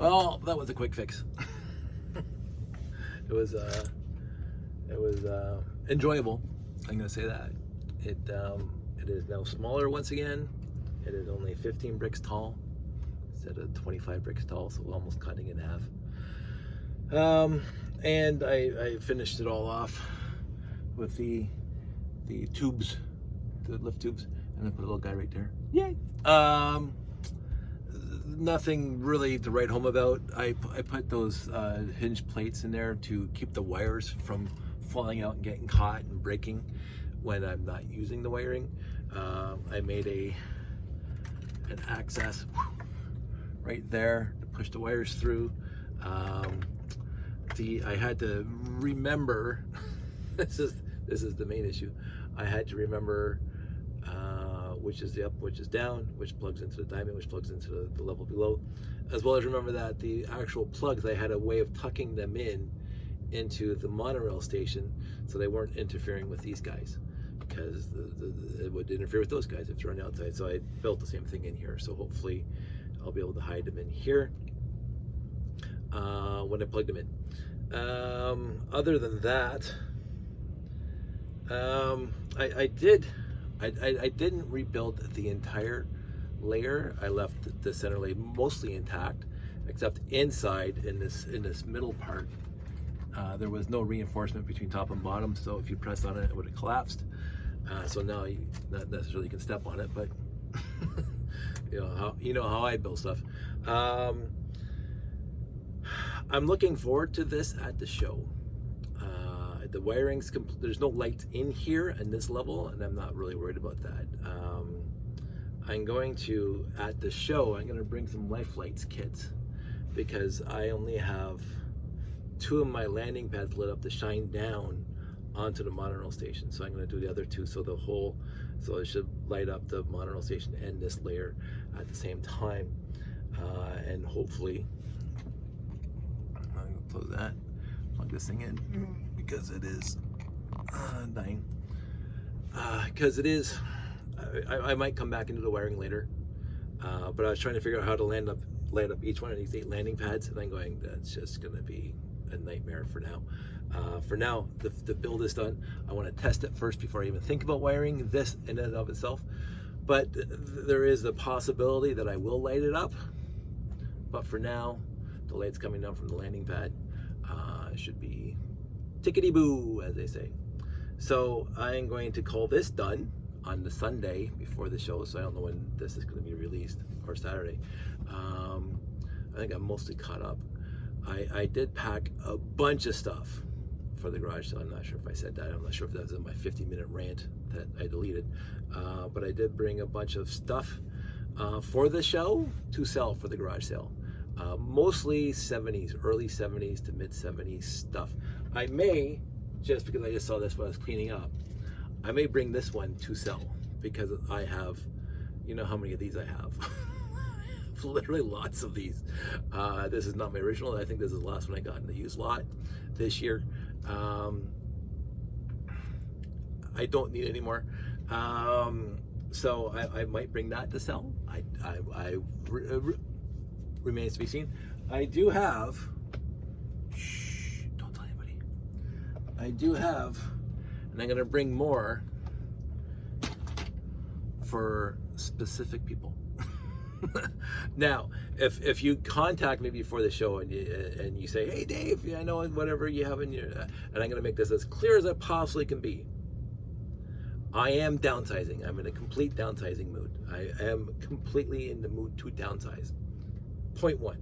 Well, that was a quick fix. It was enjoyable. I'm gonna say that. It is now smaller once again. It is only 15 bricks tall instead of 25 bricks tall, so almost cutting in half. And I finished it all off with the tubes, the lift tubes, and then put a little guy right there. Yay! Nothing really to write home about. I put those hinge plates in there to keep the wires from falling out and getting caught and breaking when I'm not using the wiring. I made an access right there to push the wires through. I had to remember this is the main issue. I had to remember which is the up, which is down, which plugs into the diamond, which plugs into the level below, as well as remember that the actual plugs, I had a way of tucking them into the monorail station so they weren't interfering with these guys, because it would interfere with those guys if they're on the outside. So I built the same thing in here, so hopefully I'll be able to hide them in here when I plug them in. Other than that, I didn't rebuild the entire layer. I left the center layer mostly intact, except inside in this middle part, there was no reinforcement between top and bottom. So if you pressed on it, it would have collapsed. So now you not necessarily can step on it, but you know how I build stuff. I'm looking forward to this at the show. The wiring's there's no lights in here in this level, and I'm not really worried about that. I'm going to, at the show, I'm going to bring some life lights kits, because I only have 2 of my landing pads lit up to shine down onto the monorail station. So I'm going to do the other 2, so so it should light up the monorail station and this layer at the same time, and hopefully I'm going to close that, plug this thing in, because it is dying. Because it is, I might come back into the wiring later, but I was trying to figure out how to land up each one of these 8 landing pads, and I'm going, that's just going to be a nightmare for now. For now, the build is done. I want to test it first before I even think about wiring this in and of itself. But there is the possibility that I will light it up. But for now, the light's coming down from the landing pad. Should be tickety-boo, as they say. So I'm going to call this done on the Sunday before the show, so I don't know when this is going to be released, or Saturday. I think I'm mostly caught up. I did pack a bunch of stuff for the garage, so I'm not sure if I said that. I'm not sure if that was in my 50-minute rant that I deleted. But I did bring a bunch of stuff for the show to sell for the garage sale. Mostly 70s, early 70s to mid 70s stuff. I may, just because I just saw this while I was cleaning up, I may bring this one to sell, because I have, you know how many of these I have. Literally lots of these. This is not my original. I think this is the last one I got in the used lot this year. I don't need any more. So I might bring that to sell. Remains to be seen. I do have, shh, don't tell anybody. I do have, and I'm gonna bring more for specific people. Now, if you contact me before the show and you say, hey Dave, I know whatever you have in your, and I'm gonna make this as clear as I possibly can be. I am downsizing. I'm in a complete downsizing mood. I am completely in the mood to downsize. Point 1.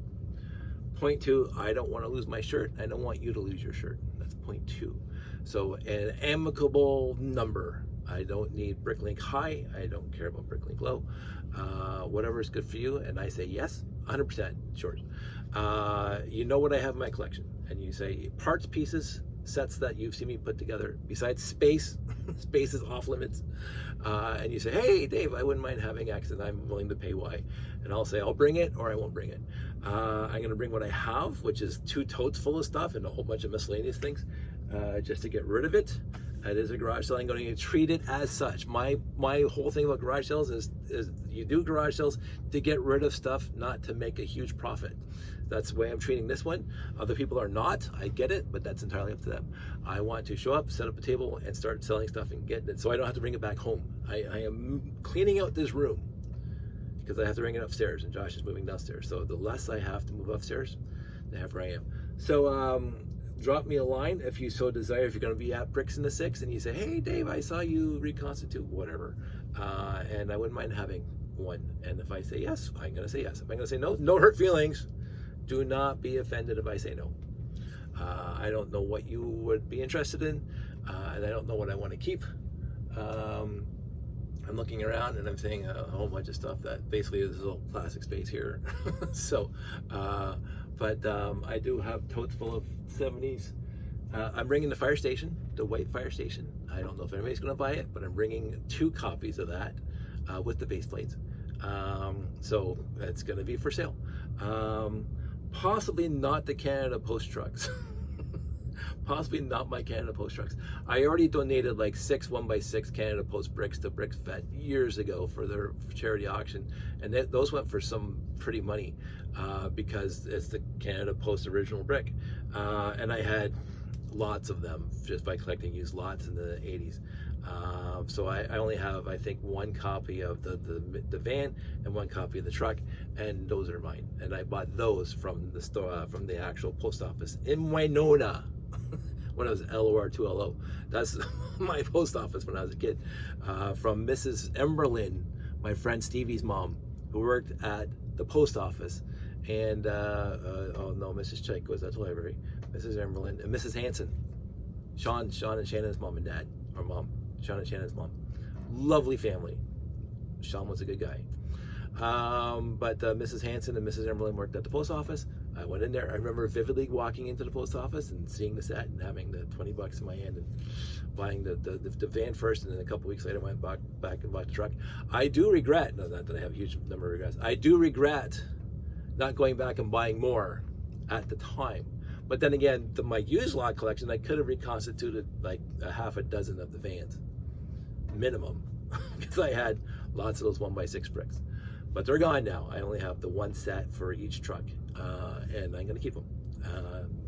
Point 2, I don't want to lose my shirt. I don't want you to lose your shirt. That's point 2. So an amicable number. I don't need Bricklink high. I don't care about Bricklink low. Whatever is good for you. And I say yes, 100% sure. You know what I have in my collection. And you say parts, pieces, sets that you've seen me put together, besides space. Space is off limits. And you say, hey Dave, I wouldn't mind having X and I'm willing to pay Y. And I'll say I'll bring it or I won't bring it. I'm gonna bring what I have, which is 2 totes full of stuff and a whole bunch of miscellaneous things, just to get rid of it. It is a garage sale. I'm going to treat it as such. My whole thing about garage sales is you do garage sales to get rid of stuff, not to make a huge profit. That's the way I'm treating this one. Other people are not. I get it, but that's entirely up to them. I want to show up, set up a table, and start selling stuff and getting it, so I don't have to bring it back home. I am cleaning out this room because I have to bring it upstairs, and Josh is moving downstairs. So the less I have to move upstairs, the happier I am. So drop me a line if you so desire. If you're going to be at Bricks in the Six and you say, hey Dave, I saw you reconstitute whatever, and I wouldn't mind having one. And if I say yes, I'm going to say yes. If I'm going to say no, no hurt feelings. Do not be offended if I say no. I don't know what you would be interested in, and I don't know what I want to keep. I'm looking around and I'm seeing a whole bunch of stuff that basically is a little plastic space here. So, but I do have totes full of 70s. I'm bringing the fire station, the white fire station. I don't know if anybody's going to buy it, but I'm bringing 2 copies of that with the base plates. So it's going to be for sale. Possibly not the Canada Post trucks. Possibly not my Canada Post trucks. I already donated like 6 1x6 Canada Post bricks to Bricks Vet years ago for their charity auction, and those went for some pretty money because it's the Canada Post original brick, and I had lots of them just by collecting used lots in the 80s. So I only have, I think, 1 copy of the van and 1 copy of the truck, and those are mine. And I bought those from the store, from the actual post office in Winona when I was LOR2LO. That's my post office when I was a kid. From Mrs. Emberlin, my friend Stevie's mom, who worked at the post office. And, oh no, Mrs. Chike goes out to the library. Mrs. Emberlin and Mrs. Hanson. Sean and Shannon's mom and dad, or mom. Sean and Shannon's mom. Lovely family. Sean was a good guy. But Mrs. Hanson and Mrs. Emberlin worked at the post office. I went in there. I remember vividly walking into the post office and seeing the set and having the $20 in my hand and buying the van first, and then a couple weeks later I went back and bought the truck. I do regret, no, not that I have a huge number of regrets, I do regret not going back and buying more at the time. But then again, my used lot collection, I could have reconstituted like a half a dozen of the vans, minimum, because I had lots of those 1x6 bricks. But they're gone now. I only have the 1 set for each truck, and I'm gonna keep them.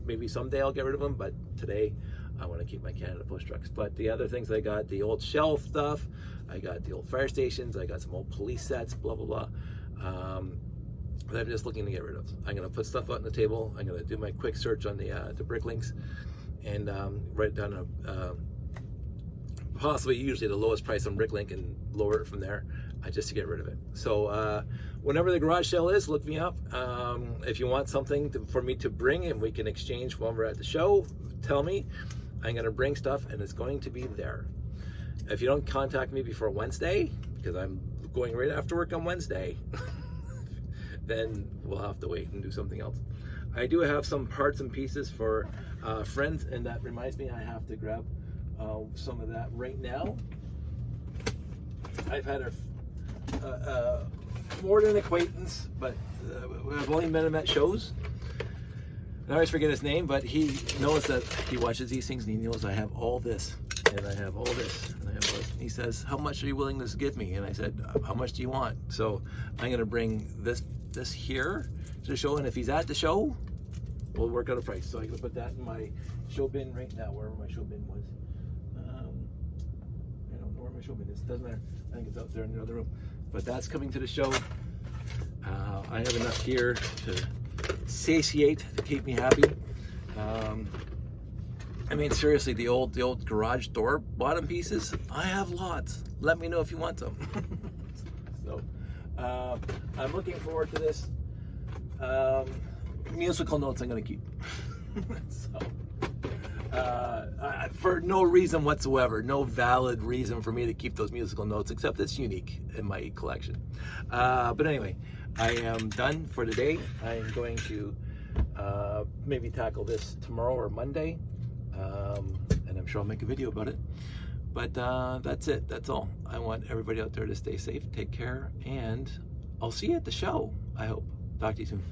Maybe someday I'll get rid of them, but today I want to keep my Canada Post trucks. But the other things I got, the old shelf stuff, I got the old fire stations, I got some old police sets, blah, blah, blah. That I'm just looking to get rid of. I'm going to put stuff out on the table. I'm going to do my quick search on the Bricklinks and write down possibly usually the lowest price on Bricklink and lower it from there just to get rid of it. So whenever the garage sale is, look me up. If you want something for me to bring and we can exchange when we're at the show, tell me. I'm going to bring stuff and it's going to be there. If you don't contact me before Wednesday, because I'm going right after work on Wednesday, then we'll have to wait and do something else. I do have some parts and pieces for friends, and that reminds me I have to grab some of that right now. I've had more than an acquaintance, but I've only met him at shows. I always forget his name, but he knows that he watches these things and he knows I have all this, and I have all this, and I have all this. He says, how much are you willing to give me? And I said, how much do you want? So I'm going to bring this here to the show, and if he's at the show, we'll work out a price. So I'm going to put that in my show bin right now, wherever my show bin was. I don't know where my show bin is. It doesn't matter. I think it's out there in the other room. But that's coming to the show. I have enough here to satiate, to keep me happy. I mean, seriously, the old garage door bottom pieces, I have lots. Let me know if you want them. So I'm looking forward to this. Musical notes I'm going to keep. So, for no reason whatsoever, no valid reason for me to keep those musical notes, except it's unique in my collection. But anyway, I am done for today. I am going to maybe tackle this tomorrow or Monday, and I'm sure I'll make a video about it. But that's it. That's all. I want everybody out there to stay safe, take care, and I'll see you at the show, I hope. Talk to you soon.